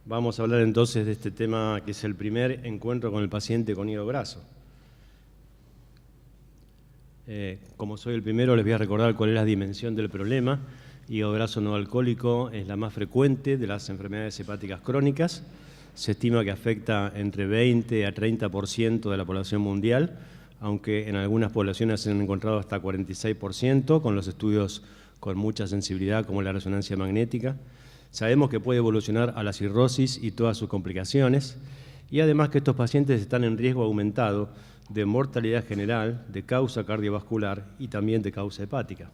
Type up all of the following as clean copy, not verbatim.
Vamos a hablar entonces de este tema que es el primer encuentro con el paciente con hígado graso. Como soy el primero, les voy a recordar cuál es la dimensión del problema. Hígado graso no alcohólico es la más frecuente de las enfermedades hepáticas crónicas. Se estima que afecta entre 20 a 30% de la población mundial, aunque en algunas poblaciones se han encontrado hasta 46% con los estudios con mucha sensibilidad como la resonancia magnética. Sabemos que puede evolucionar a la cirrosis y todas sus complicaciones, y además que estos pacientes están en riesgo aumentado de mortalidad general, de causa cardiovascular y también de causa hepática.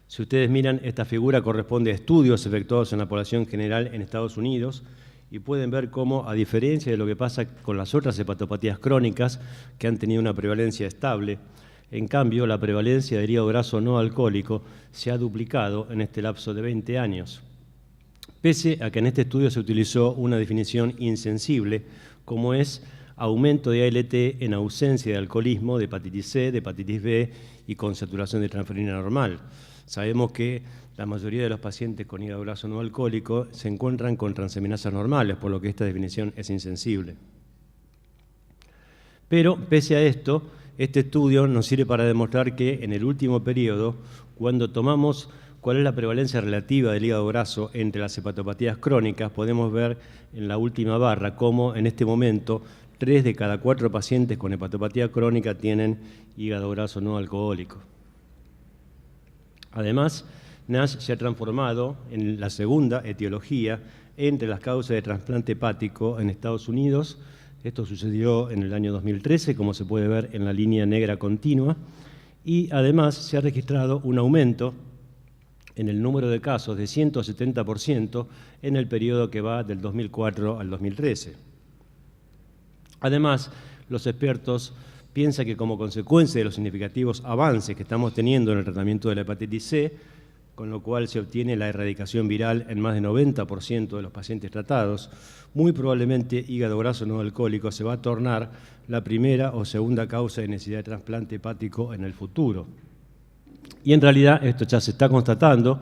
Si ustedes miran, esta figura corresponde a estudios efectuados en la población general en Estados Unidos y pueden ver cómo, a diferencia de lo que pasa con las otras hepatopatías crónicas que han tenido una prevalencia estable, en cambio, la prevalencia del hígado graso no alcohólico se ha duplicado en este lapso de 20 años. Pese a que en este estudio se utilizó una definición insensible, como es aumento de ALT en ausencia de alcoholismo, de hepatitis C, de hepatitis B y con saturación de transferrina normal. Sabemos que la mayoría de los pacientes con hígado graso no alcohólico se encuentran con transaminasas normales, por lo que esta definición es insensible. Pero, pese a esto, este estudio nos sirve para demostrar que en el último periodo, cuando tomamos cuál es la prevalencia relativa del hígado graso entre las hepatopatías crónicas, podemos ver en la última barra cómo en este momento 3 de cada 4 pacientes con hepatopatía crónica tienen hígado graso no alcohólico. Además, NASH se ha transformado en la segunda etiología entre las causas de trasplante hepático en Estados Unidos. Esto sucedió en el año 2013, como se puede ver en la línea negra continua, y además se ha registrado un aumento en el número de casos de 170% en el periodo que va del 2004 al 2013. Además, los expertos piensan que como consecuencia de los significativos avances que estamos teniendo en el tratamiento de la hepatitis C, con lo cual se obtiene la erradicación viral en más del 90% de los pacientes tratados, muy probablemente hígado graso no alcohólico se va a tornar la primera o segunda causa de necesidad de trasplante hepático en el futuro. Y en realidad esto ya se está constatando.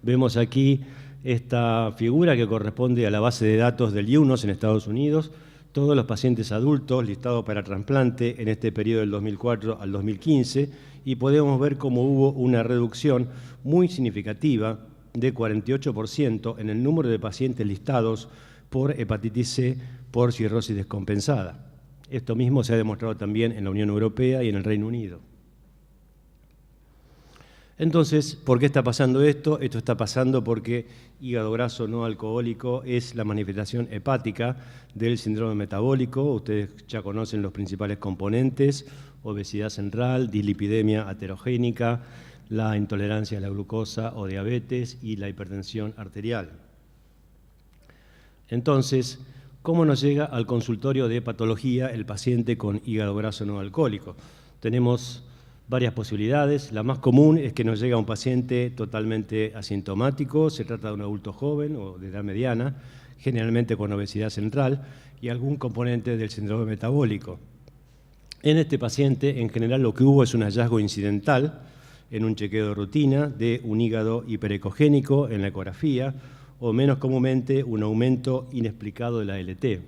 Vemos aquí esta figura que corresponde a la base de datos del UNOS en Estados Unidos, todos los pacientes adultos listados para trasplante en este periodo del 2004 al 2015, y podemos ver cómo hubo una reducción muy significativa de 48% en el número de pacientes listados por hepatitis C por cirrosis descompensada. Esto mismo se ha demostrado también en la Unión Europea y en el Reino Unido. Entonces, ¿por qué está pasando esto? Esto está pasando porque hígado graso no alcohólico es la manifestación hepática del síndrome metabólico. Ustedes ya conocen los principales componentes: obesidad central, dislipidemia aterogénica, la intolerancia a la glucosa o diabetes y la hipertensión arterial. Entonces, ¿cómo nos llega al consultorio de hepatología el paciente con hígado graso no alcohólico? Tenemos varias posibilidades. La más común es que nos llega un paciente totalmente asintomático, se trata de un adulto joven o de edad mediana, generalmente con obesidad central y algún componente del síndrome metabólico. En este paciente, en general, lo que hubo es un hallazgo incidental en un chequeo de rutina de un hígado hiperecogénico en la ecografía, o menos comúnmente un aumento inexplicado de la ALT.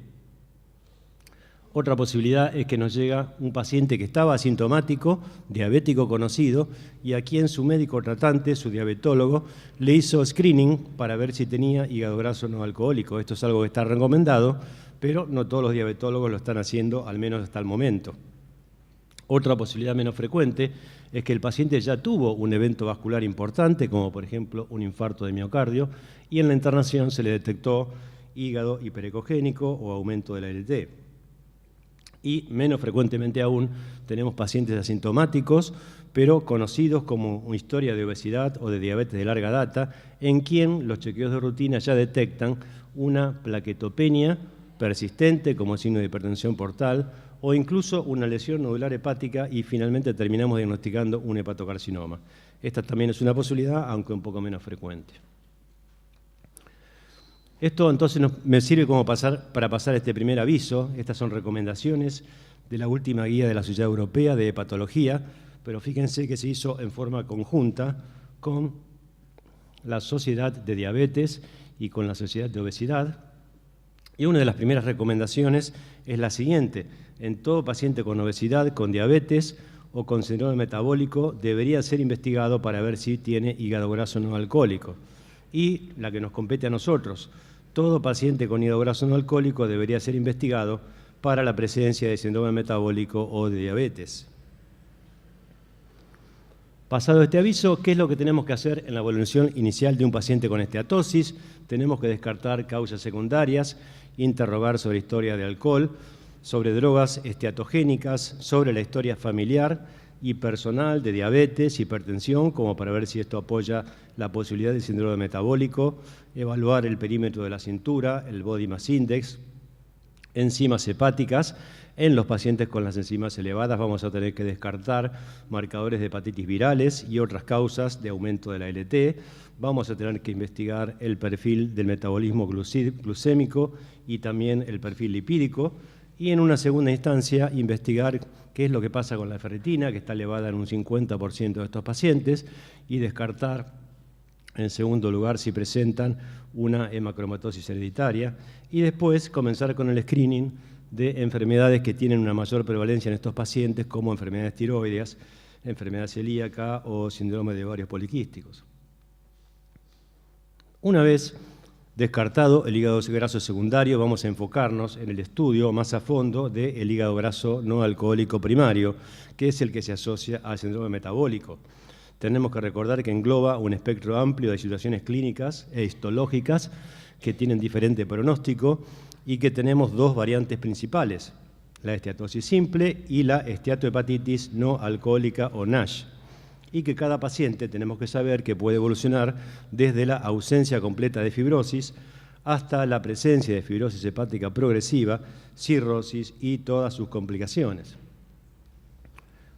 Otra posibilidad es que nos llega un paciente que estaba asintomático, diabético conocido, y a quien su médico tratante, su diabetólogo, le hizo screening para ver si tenía hígado graso no alcohólico. Esto es algo que está recomendado, pero no todos los diabetólogos lo están haciendo, al menos hasta el momento. Otra posibilidad menos frecuente es que el paciente ya tuvo un evento vascular importante, como por ejemplo un infarto de miocardio, y en la internación se le detectó hígado hiperecogénico o aumento de la ALT. Y menos frecuentemente aún tenemos pacientes asintomáticos, pero conocidos como una historia de obesidad o de diabetes de larga data, en quien los chequeos de rutina ya detectan una plaquetopenia persistente como signo de hipertensión portal, o incluso una lesión nodular hepática, y finalmente terminamos diagnosticando un hepatocarcinoma. Esta también es una posibilidad, aunque un poco menos frecuente. Esto entonces me sirve como para pasar este primer aviso. Estas son recomendaciones de la última guía de la Sociedad Europea de Hepatología, pero fíjense que se hizo en forma conjunta con la Sociedad de Diabetes y con la Sociedad de Obesidad. Y una de las primeras recomendaciones es la siguiente: en todo paciente con obesidad, con diabetes o con síndrome metabólico debería ser investigado para ver si tiene hígado graso no alcohólico. Y la que nos compete a nosotros: todo paciente con hígado graso no alcohólico debería ser investigado para la presencia de síndrome metabólico o de diabetes. Pasado este aviso, ¿qué es lo que tenemos que hacer en la evaluación inicial de un paciente con esteatosis? Tenemos que descartar causas secundarias, interrogar sobre historia de alcohol, sobre drogas esteatogénicas, sobre la historia familiar y personal de diabetes, hipertensión, como para ver si esto apoya la posibilidad de síndrome metabólico, evaluar el perímetro de la cintura, el Body Mass Index, enzimas hepáticas. En los pacientes con las enzimas elevadas vamos a tener que descartar marcadores de hepatitis virales y otras causas de aumento de la LT. Vamos a tener que investigar el perfil del metabolismo glucémico y también el perfil lipídico. Y en una segunda instancia, investigar qué es lo que pasa con la ferritina, que está elevada en un 50% de estos pacientes, y descartar, en segundo lugar, si presentan una hemacromatosis hereditaria. Y después comenzar con el screening de enfermedades que tienen una mayor prevalencia en estos pacientes, como enfermedades tiroideas, enfermedad celíaca o síndrome de ovarios poliquísticos. Una vez descartado el hígado graso secundario, vamos a enfocarnos en el estudio más a fondo del hígado graso no alcohólico primario, que es el que se asocia al síndrome metabólico. Tenemos que recordar que engloba un espectro amplio de situaciones clínicas e histológicas que tienen diferente pronóstico y que tenemos dos variantes principales: la esteatosis simple y la esteatohepatitis no alcohólica o NASH. Y que cada paciente tenemos que saber que puede evolucionar desde la ausencia completa de fibrosis hasta la presencia de fibrosis hepática progresiva, cirrosis y todas sus complicaciones.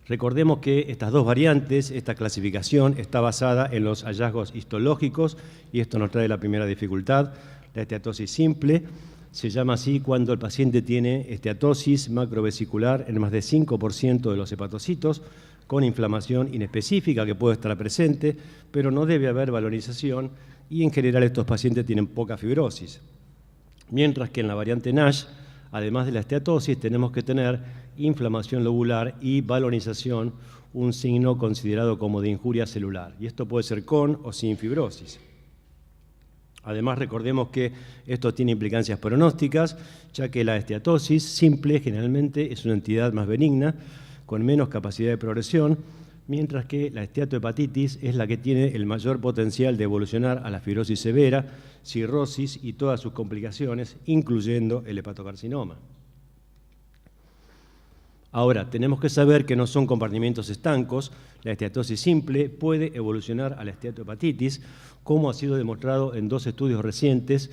Recordemos que estas dos variantes, esta clasificación, está basada en los hallazgos histológicos, y esto nos trae la primera dificultad. La esteatosis simple se llama así cuando el paciente tiene esteatosis macrovesicular en más de 5% de los hepatocitos, con inflamación inespecífica que puede estar presente, pero no debe haber valorización, y en general estos pacientes tienen poca fibrosis. Mientras que en la variante NASH, además de la esteatosis, tenemos que tener inflamación lobular y valorización, un signo considerado como de injuria celular, y esto puede ser con o sin fibrosis. Además, recordemos que esto tiene implicancias pronósticas, ya que la esteatosis simple generalmente es una entidad más benigna, con menos capacidad de progresión, mientras que la esteatohepatitis es la que tiene el mayor potencial de evolucionar a la fibrosis severa, cirrosis y todas sus complicaciones, incluyendo el hepatocarcinoma. Ahora, tenemos que saber que no son compartimientos estancos. La esteatosis simple puede evolucionar a la esteatohepatitis, como ha sido demostrado en dos estudios recientes,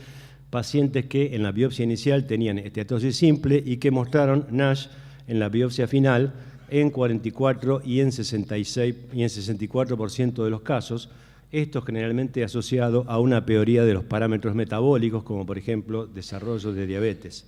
pacientes que en la biopsia inicial tenían esteatosis simple y que mostraron NASH en la biopsia final en 44 y en 66 y en 64% de los casos, esto generalmente asociado a una peoría de los parámetros metabólicos, como por ejemplo desarrollo de diabetes.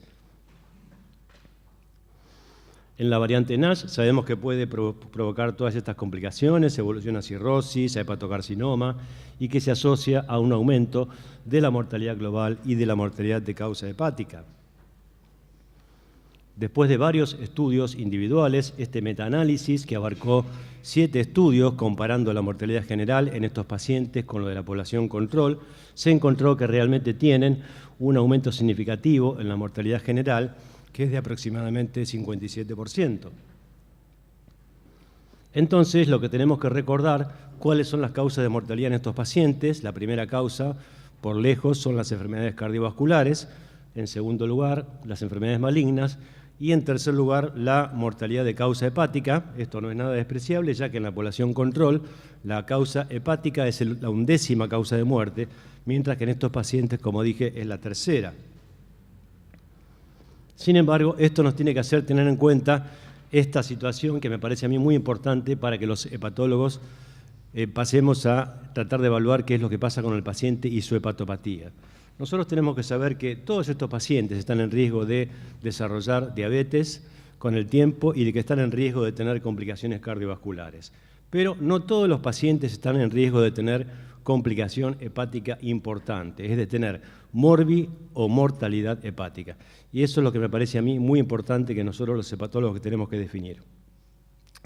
En la variante NASH sabemos que puede provocar todas estas complicaciones, evolución a cirrosis, a hepatocarcinoma, y que se asocia a un aumento de la mortalidad global y de la mortalidad de causa hepática. Después de varios estudios individuales, este metaanálisis, que abarcó 7 estudios comparando la mortalidad general en estos pacientes con lo de la población control, se encontró que realmente tienen un aumento significativo en la mortalidad general, que es de aproximadamente 57%. Entonces, lo que tenemos que recordar, cuáles son las causas de mortalidad en estos pacientes. La primera causa, por lejos, son las enfermedades cardiovasculares. En segundo lugar, las enfermedades malignas. Y en tercer lugar, la mortalidad de causa hepática. Esto no es nada despreciable, ya que en la población control la causa hepática es la 11ª causa de muerte, mientras que en estos pacientes, como dije, es la tercera. Sin embargo, esto nos tiene que hacer tener en cuenta esta situación que me parece a mí muy importante para que los hepatólogos pasemos a tratar de evaluar qué es lo que pasa con el paciente y su hepatopatía. Nosotros tenemos que saber que todos estos pacientes están en riesgo de desarrollar diabetes con el tiempo y de que están en riesgo de tener complicaciones cardiovasculares. Pero no todos los pacientes están en riesgo de tener complicación hepática importante, es de tener morbi o mortalidad hepática. Y eso es lo que me parece a mí muy importante que nosotros los hepatólogos tenemos que definir.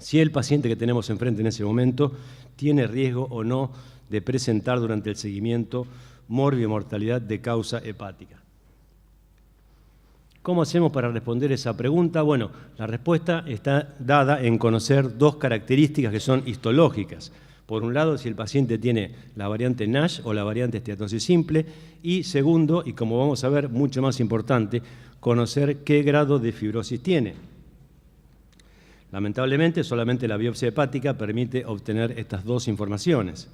Si el paciente que tenemos enfrente en ese momento tiene riesgo o no de presentar durante el seguimiento morbi o mortalidad de causa hepática. ¿Cómo hacemos para responder esa pregunta? Bueno, la respuesta está dada en conocer dos características que son histológicas. Por un lado, si el paciente tiene la variante NASH o la variante esteatosis simple, y segundo, y como vamos a ver, mucho más importante, conocer qué grado de fibrosis tiene. Lamentablemente, solamente la biopsia hepática permite obtener estas dos informaciones.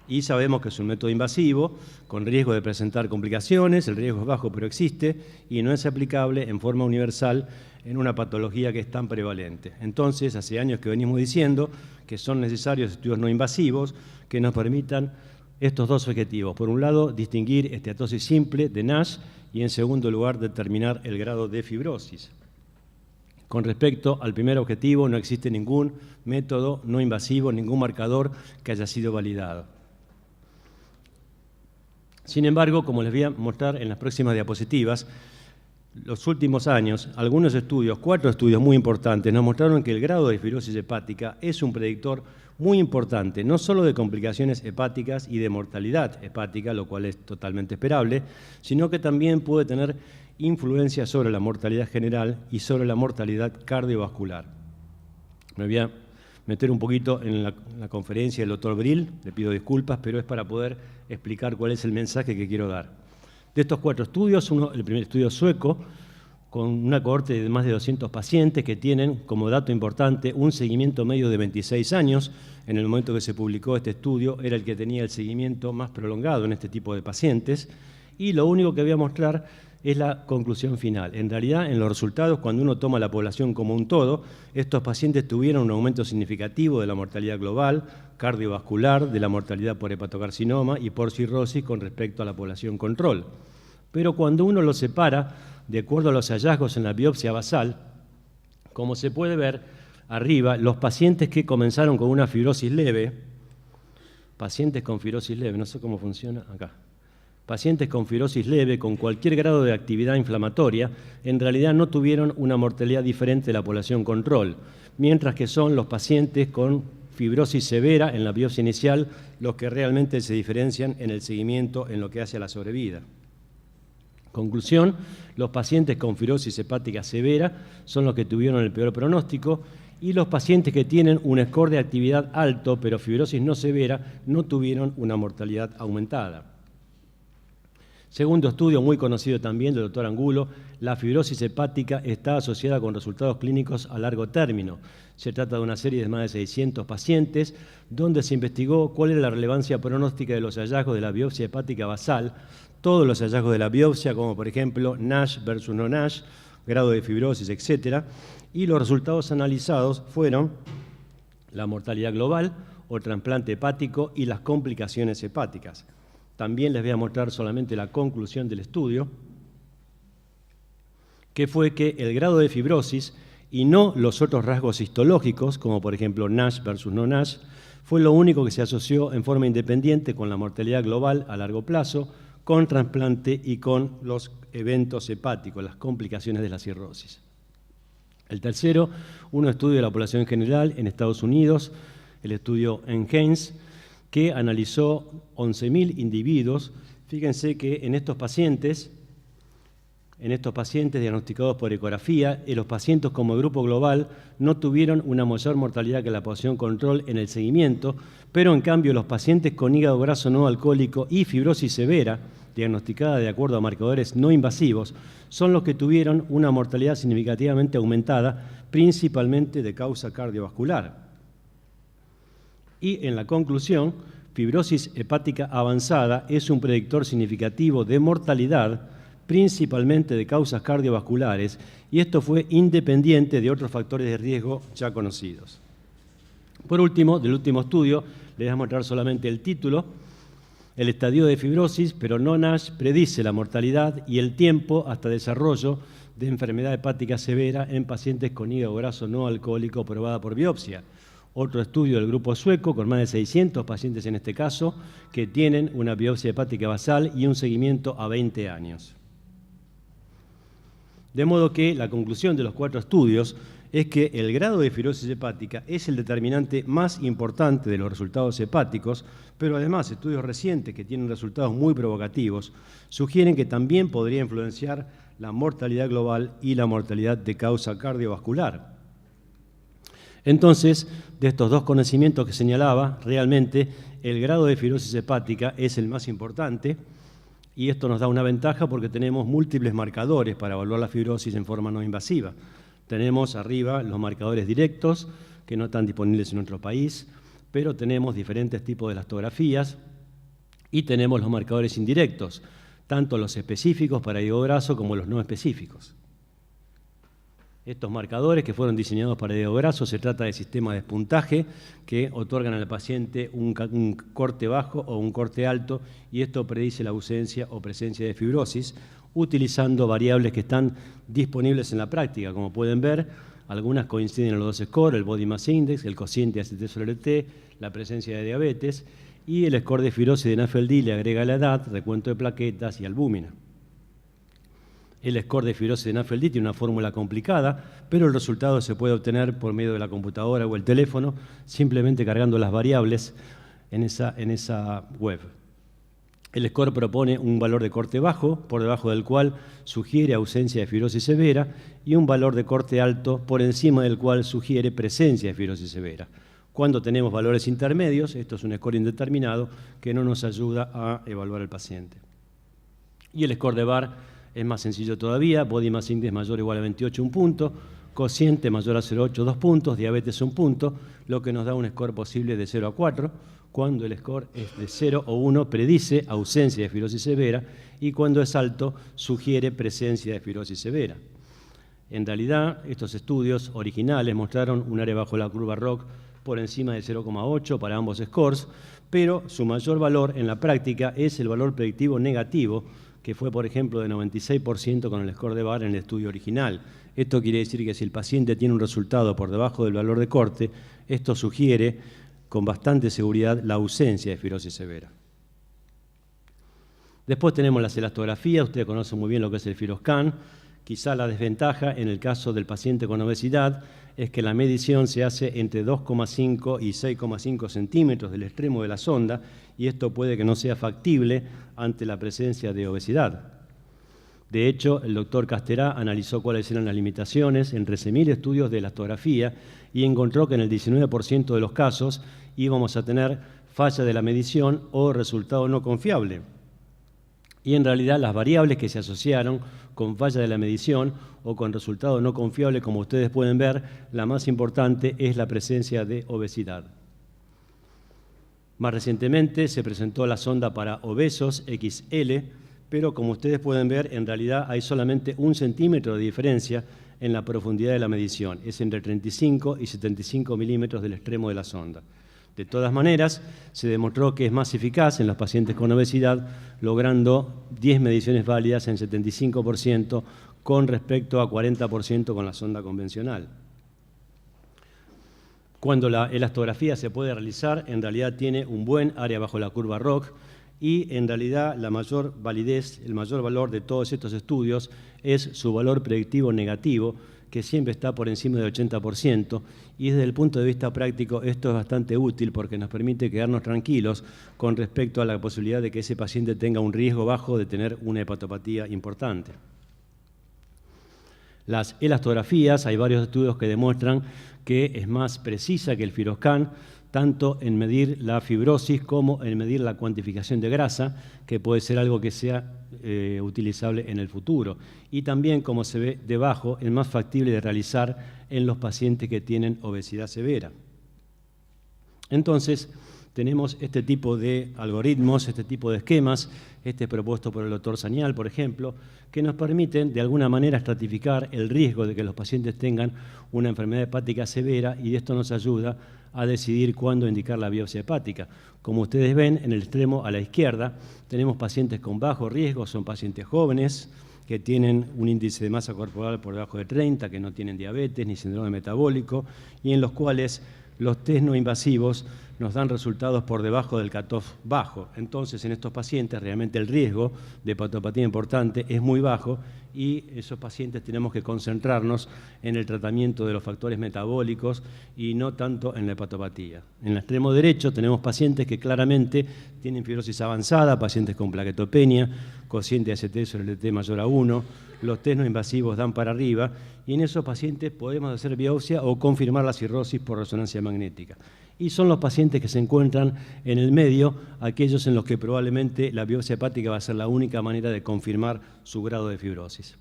Y sabemos que es un método invasivo, con riesgo de presentar complicaciones, el riesgo es bajo pero existe, y no es aplicable en forma universal en una patología que es tan prevalente. Entonces, hace años que venimos diciendo que son necesarios estudios no invasivos que nos permitan estos dos objetivos. Por un lado, distinguir esteatosis simple de NASH y, en segundo lugar, determinar el grado de fibrosis. Con respecto al primer objetivo, no existe ningún método no invasivo, ningún marcador que haya sido validado. Sin embargo, como les voy a mostrar en las próximas diapositivas, los últimos años, algunos estudios, 4 estudios muy importantes, nos mostraron que el grado de fibrosis hepática es un predictor muy importante, no solo de complicaciones hepáticas y de mortalidad hepática, lo cual es totalmente esperable, sino que también puede tener influencia sobre la mortalidad general y sobre la mortalidad cardiovascular. Me voy a meter un poquito en la conferencia del doctor Brill, le pido disculpas, pero es para poder explicar cuál es el mensaje que quiero dar. De estos 4 estudios, el primer estudio sueco, con una cohorte de más de 200 pacientes que tienen, como dato importante, un seguimiento medio de 26 años. En el momento que se publicó este estudio, era el que tenía el seguimiento más prolongado en este tipo de pacientes. Y lo único que voy a mostrar es la conclusión final. En realidad, en los resultados, cuando uno toma la población como un todo, estos pacientes tuvieron un aumento significativo de la mortalidad global, cardiovascular, de la mortalidad por hepatocarcinoma y por cirrosis con respecto a la población control. Pero cuando uno los separa, de acuerdo a los hallazgos en la biopsia basal, como se puede ver arriba, los pacientes que comenzaron con una fibrosis leve, pacientes con fibrosis leve, no sé cómo funciona acá, pacientes con fibrosis leve, con cualquier grado de actividad inflamatoria, en realidad no tuvieron una mortalidad diferente de la población control, mientras que son los pacientes con fibrosis severa en la biopsia inicial los que realmente se diferencian en el seguimiento en lo que hace a la sobrevida. Conclusión, los pacientes con fibrosis hepática severa son los que tuvieron el peor pronóstico y los pacientes que tienen un score de actividad alto pero fibrosis no severa no tuvieron una mortalidad aumentada. Segundo estudio muy conocido también del doctor Angulo, la fibrosis hepática está asociada con resultados clínicos a largo término. Se trata de una serie de más de 600 pacientes donde se investigó cuál era la relevancia pronóstica de los hallazgos de la biopsia hepática basal, todos los hallazgos de la biopsia, como por ejemplo NASH versus no NASH, grado de fibrosis, etc. Y los resultados analizados fueron la mortalidad global o trasplante hepático y las complicaciones hepáticas. También les voy a mostrar solamente la conclusión del estudio, que fue que el grado de fibrosis y no los otros rasgos histológicos, como por ejemplo NASH versus no NASH, fue lo único que se asoció en forma independiente con la mortalidad global a largo plazo, con trasplante y con los eventos hepáticos, las complicaciones de la cirrosis. El tercero, un estudio de la población general en Estados Unidos, el estudio NHANES, que analizó 11.000 individuos. Fíjense que en estos pacientes diagnosticados por ecografía, los pacientes como grupo global no tuvieron una mayor mortalidad que la población control en el seguimiento, pero en cambio los pacientes con hígado graso no alcohólico y fibrosis severa, diagnosticada de acuerdo a marcadores no invasivos, son los que tuvieron una mortalidad significativamente aumentada, principalmente de causa cardiovascular. Y en la conclusión, fibrosis hepática avanzada es un predictor significativo de mortalidad, principalmente de causas cardiovasculares, y esto fue independiente de otros factores de riesgo ya conocidos. Por último, del último estudio, les voy a mostrar solamente el título. El estadio de fibrosis, pero no NASH, predice la mortalidad y el tiempo hasta desarrollo de enfermedad hepática severa en pacientes con hígado graso no alcohólico probada por biopsia. Otro estudio del grupo sueco, con más de 600 pacientes en este caso, que tienen una biopsia hepática basal y un seguimiento a 20 años. De modo que la conclusión de los 4 estudios es que el grado de fibrosis hepática es el determinante más importante de los resultados hepáticos, pero además estudios recientes que tienen resultados muy provocativos sugieren que también podría influenciar la mortalidad global y la mortalidad de causa cardiovascular. Entonces, de estos 2 conocimientos que señalaba, realmente el grado de fibrosis hepática es el más importante y esto nos da una ventaja porque tenemos múltiples marcadores para evaluar la fibrosis en forma no invasiva. Tenemos arriba los marcadores directos, que no están disponibles en nuestro país, pero tenemos diferentes tipos de elastografías y tenemos los marcadores indirectos, tanto los específicos para hígado graso como los no específicos. Estos marcadores que fueron diseñados para hígado graso, se trata de sistemas de puntaje que otorgan al paciente un corte bajo o un corte alto, y esto predice la ausencia o presencia de fibrosis, utilizando variables que están disponibles en la práctica. Como pueden ver, algunas coinciden en los 2 scores, el Body Mass Index, el cociente ACT/LT, la presencia de diabetes, y el score de fibrosis de NAFLD le agrega la edad, recuento de plaquetas y albúmina. El score de fibrosis de NAFLD tiene una fórmula complicada, pero el resultado se puede obtener por medio de la computadora o el teléfono, simplemente cargando las variables en esa web. El score propone un valor de corte bajo, por debajo del cual sugiere ausencia de fibrosis severa, y un valor de corte alto, por encima del cual sugiere presencia de fibrosis severa. Cuando tenemos valores intermedios, esto es un score indeterminado que no nos ayuda a evaluar al paciente. Y el score de Barr es más sencillo todavía: Body Mass Index mayor o igual a 28, 1 punto, cociente mayor a 0,8, 2 puntos, diabetes 1 punto, lo que nos da un score posible de 0 a 4, cuando el score es de 0 o 1 predice ausencia de fibrosis severa y cuando es alto sugiere presencia de fibrosis severa. En realidad, estos estudios originales mostraron un área bajo la curva ROC por encima de 0,8 para ambos scores, pero su mayor valor en la práctica es el valor predictivo negativo, que fue, por ejemplo, de 96% con el score de Barr en el estudio original. Esto quiere decir que si el paciente tiene un resultado por debajo del valor de corte, esto sugiere con bastante seguridad la ausencia de fibrosis severa. Después tenemos las elastografías. Ustedes conocen muy bien lo que es el FibroScan. Quizá la desventaja en el caso del paciente con obesidad es que la medición se hace entre 2,5 y 6,5 centímetros del extremo de la sonda, y esto puede que no sea factible ante la presencia de obesidad. De hecho, el doctor Casterá analizó cuáles eran las limitaciones en 13.000 estudios de elastografía y encontró que en el 19% de los casos íbamos a tener falla de la medición o resultado no confiable. Y en realidad las variables que se asociaron con falla de la medición o con resultado no confiable, como ustedes pueden ver, la más importante es la presencia de obesidad. Más recientemente se presentó la sonda para obesos XL, pero como ustedes pueden ver, en realidad hay solamente 1 centímetro de diferencia en la profundidad de la medición. Es entre 35 y 75 milímetros del extremo de la sonda. De todas maneras, se demostró que es más eficaz en los pacientes con obesidad, logrando 10 mediciones válidas en 75% con respecto a 40% con la sonda convencional. Cuando la elastografía se puede realizar, en realidad tiene un buen área bajo la curva ROC, y en realidad la mayor validez, el mayor valor de todos estos estudios es su valor predictivo negativo, que siempre está por encima del 80%, y desde el punto de vista práctico esto es bastante útil porque nos permite quedarnos tranquilos con respecto a la posibilidad de que ese paciente tenga un riesgo bajo de tener una hepatopatía importante. Las elastografías, hay varios estudios que demuestran que es más precisa que el FibroScan, tanto en medir la fibrosis como en medir la cuantificación de grasa, que puede ser algo que sea utilizable en el futuro. Y también, como se ve debajo, es más factible de realizar en los pacientes que tienen obesidad severa. Entonces, tenemos este tipo de algoritmos, este tipo de esquemas, este propuesto por el doctor Sanyal, por ejemplo, que nos permiten de alguna manera estratificar el riesgo de que los pacientes tengan una enfermedad hepática severa, y esto nos ayuda a decidir cuándo indicar la biopsia hepática. Como ustedes ven, en el extremo a la izquierda tenemos pacientes con bajo riesgo, son pacientes jóvenes que tienen un índice de masa corporal por debajo de 30, que no tienen diabetes ni síndrome metabólico, y en los cuales los test no invasivos nos dan resultados por debajo del cutoff bajo. Entonces, en estos pacientes realmente el riesgo de hepatopatía importante es muy bajo y esos pacientes tenemos que concentrarnos en el tratamiento de los factores metabólicos y no tanto en la hepatopatía. En el extremo derecho tenemos pacientes que claramente tienen fibrosis avanzada, pacientes con plaquetopenia, cociente AST sobre LT mayor a 1, los test no invasivos dan para arriba y en esos pacientes podemos hacer biopsia o confirmar la cirrosis por resonancia magnética. Y son los pacientes que se encuentran en el medio, aquellos en los que probablemente la biopsia hepática va a ser la única manera de confirmar su grado de fibrosis.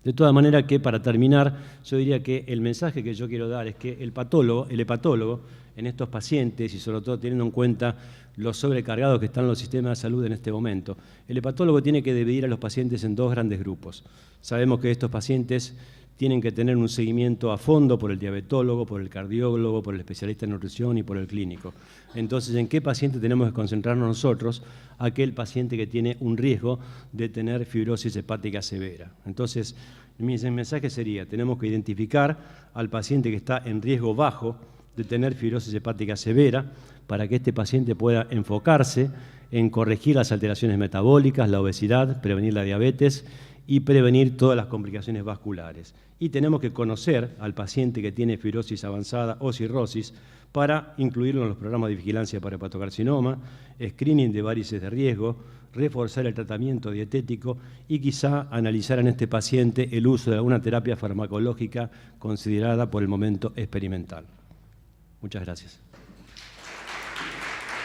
De todas maneras que, para terminar, yo diría que el mensaje que yo quiero dar es que el hepatólogo, en estos pacientes, y sobre todo teniendo en cuenta los sobrecargados que están los sistemas de salud en este momento, el hepatólogo tiene que dividir a los pacientes en dos grandes grupos. Sabemos que estos pacientes tienen que tener un seguimiento a fondo por el diabetólogo, por el cardiólogo, por el especialista en nutrición y por el clínico. Entonces, ¿en qué paciente tenemos que concentrarnos nosotros? Aquel paciente que tiene un riesgo de tener fibrosis hepática severa. Entonces, mi mensaje sería, tenemos que identificar al paciente que está en riesgo bajo de tener fibrosis hepática severa para que este paciente pueda enfocarse en corregir las alteraciones metabólicas, la obesidad, prevenir la diabetes y prevenir todas las complicaciones vasculares. Y tenemos que conocer al paciente que tiene fibrosis avanzada o cirrosis para incluirlo en los programas de vigilancia para hepatocarcinoma, screening de varices de riesgo, reforzar el tratamiento dietético y quizá analizar en este paciente el uso de alguna terapia farmacológica considerada por el momento experimental. Muchas gracias.